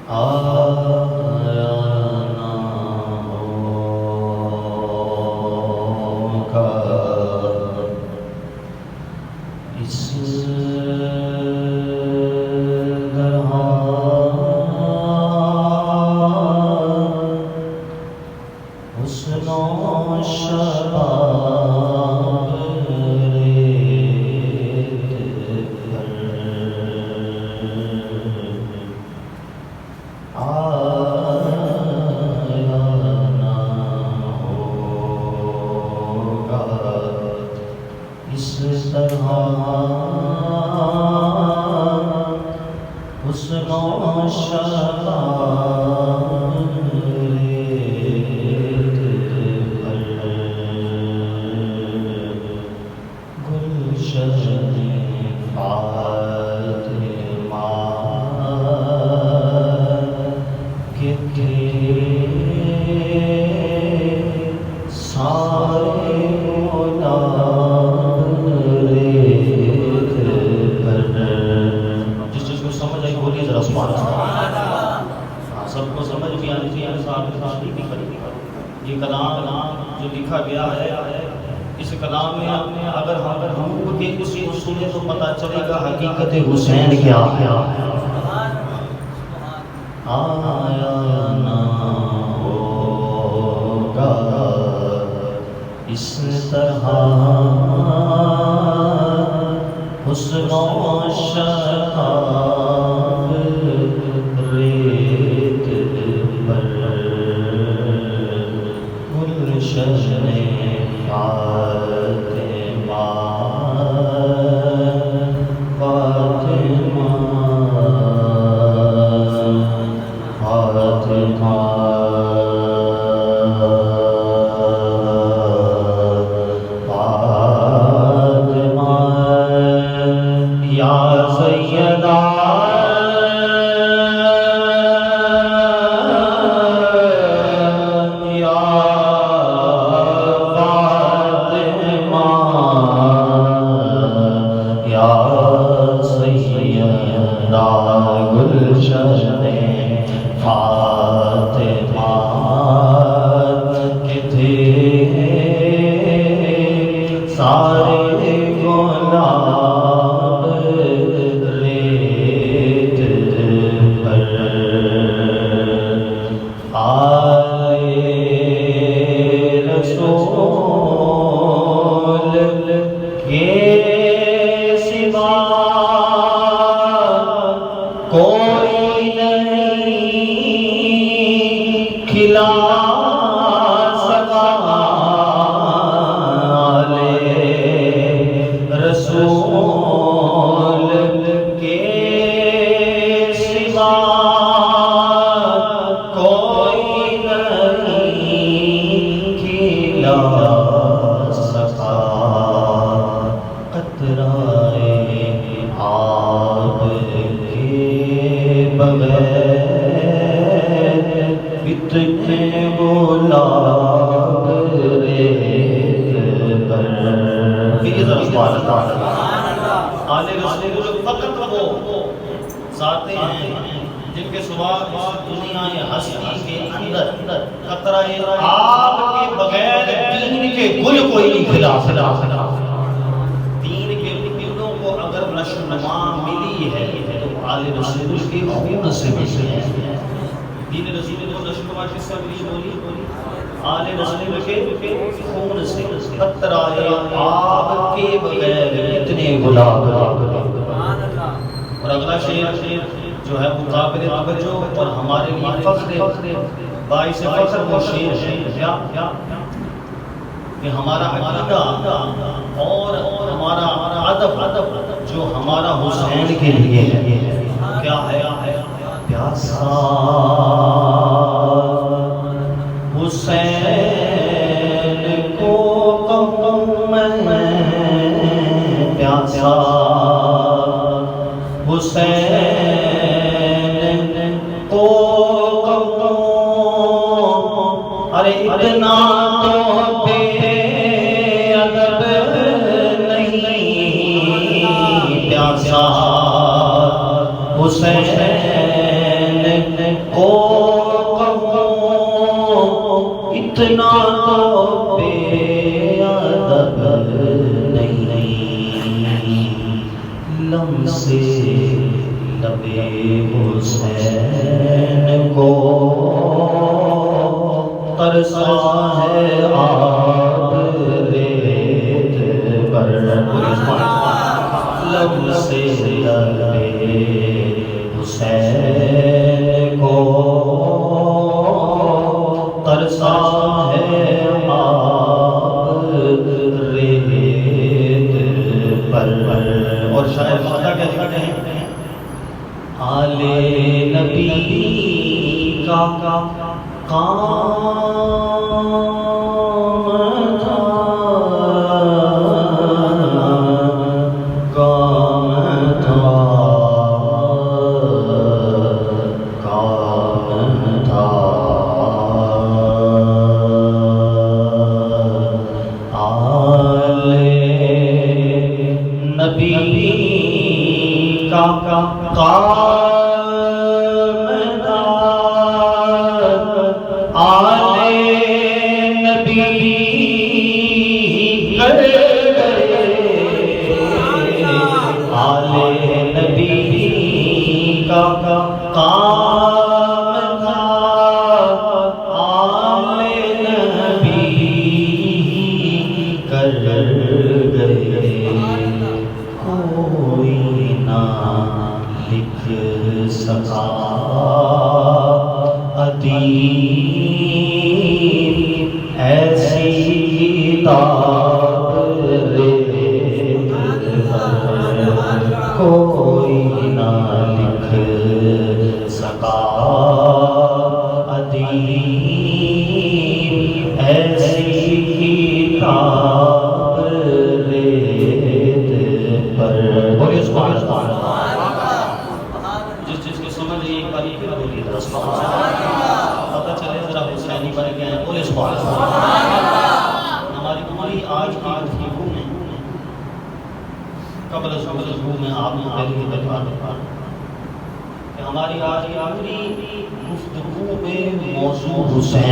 آیا نہ ہوگا اس طرح حسن و شباب ریت پر آیا نہ ہوگا اس طرح حسن و شباب ریت پر گلشن فاطمہ کے تھے سارے گناہ ریت پر۔ جس چیز کو سمجھ آئی بولیے ذرا سبحان اللہ۔ سب کو سمجھ بھی آنی چاہیے، صاحب یہ کلام جو لکھا گیا ہے، اس کلام میں اگر ہم کے اسی سنے تو پتہ چلے گا حقیقت حسین کیا ہے۔ آیا نہ ہوگا اس طرح حسن و شباب ریت پر گلشن فاطمہ فاطمہ فاطمہ فاطمہ یا سیدہ یا فاطمہ یا سیدہ گلشن فاطمہ کے تھے سارے گلاب ریت پر آلے رسول کے سوا کوئی نہیں کھلا سکا، رسول کے سوا کوئی نہیں کھلا سکا، قطرۂ آب کے بغیر اتنے گلاب ریت پر۔ آل رسول فقط وہ ذاتیں ہیں جن کے سوا دنیا ہستی کے اندر قطرہ آب کے بغیر دین کے گل کوئی نہیں کھلا سکا۔ دین کے گلوں کو اگر نشو نما ملی ہے تو آل رسول کے خون سے ملی ہے۔ دین رسول کو نشو نما کس سے ملی؟ آل رسول کے خون سے، قطرہ آب کے بغیر اتنے گلاب۔ اور اگلا شعر جو ہے وہ قابل توجہ اور ہمارے لیے فخر باعث فخر وہ شعر ہے کہ ہمارا عقیدہ اور ہمارا ادب جو ہمارا حسین کے لیے ہے کیا ہے؟ پیاسا حسین کو کہوں میں، پیاسا حسین کو کہوں، ارے اتنا تو بے ادب نہیں، پیاسا حسین کو کہوں اتنا تو بے ادب نہیں، لمسے لبے حسین کو ترسا ہے آب ریت پر، لمسے لبے حسین کو ترسا ہے آب ریت پر۔ اور شاعر خطا کیا لکھتے ہیں؟ آل نبی کا کام تھا، کام تھا، کام تھا، آل نبی کا کام تھا، آل نبی کر گئے، آل نبی کا کام تھا، آل نبی کر گئے، کوئی نہ لکھ سکا ادیب ایسی کتاب ریت پر، کوئی نہ لکھ سکا ادیب ایسی کتاب ریت پر۔ بولیے سبحان اللہ۔ جس چیز کو سمجھ ایک بار پھر بولیے سبحان اللہ، پتہ چلے ذرا حسینی بن گئے ہیں۔ بولیے سبحان اللہ۔ ہماری آج کی گفتگو میں قبل از گفتگو میں آپ کو پہلے یہ بتا دوں کہ ہماری آج کی گفتگو میں موضوع حسین